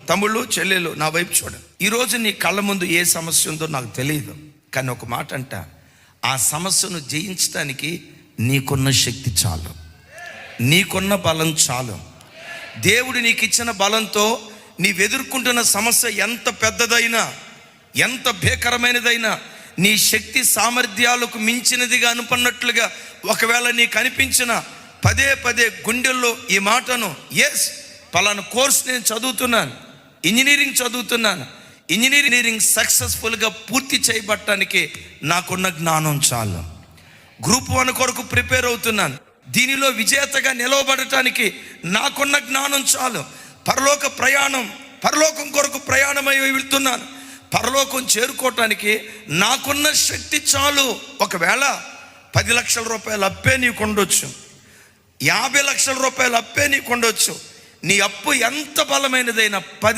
తమ్ముళ్ళు చెల్లెలు నా వైపు చూడండి. ఈరోజు నీ కళ్ళ ముందు ఏ సమస్య ఉందో నాకు తెలియదు, కానీ ఒక మాట అంట, ఆ సమస్యను జయించడానికి నీకున్న శక్తి చాలు, నీకున్న బలం చాలు. దేవుడు నీకు ఇచ్చిన బలంతో నీవు ఎదుర్కొంటున్న సమస్య ఎంత పెద్దదైనా, ఎంత భీకరమైనదైనా, నీ శక్తి సామర్థ్యాలకు మించినదిగా అనుకున్నట్లుగా ఒకవేళ నీకు అనిపించిన పదే పదే గుండెల్లో ఈ మాటను, ఎస్ పలానా కోర్స్ నేను చదువుతున్నాను, ఇంజనీరింగ్ చదువుతున్నాను, ఇంజనీరింగ్ సక్సెస్ఫుల్గా పూర్తి చేయబట్టడానికి నాకున్న జ్ఞానం చాలు. గ్రూప్ 1 కొరకు ప్రిపేర్ అవుతున్నాను, దీనిలో విజేతగా నిలవబడటానికి నాకున్న జ్ఞానం చాలు. పరలోక ప్రయాణం, పరలోకం కొరకు ప్రయాణమై వెళ్తున్నాను, పరలోకం చేరుకోవటానికి నాకున్న శక్తి చాలు. ఒకవేళ 10 లక్షల రూపాయలు అప్పే నీకు ఉండొచ్చు, 50 లక్షల రూపాయలు అప్పే నీకు ఉండొచ్చు. నీ అప్పు ఎంత బలమైనదైనా 10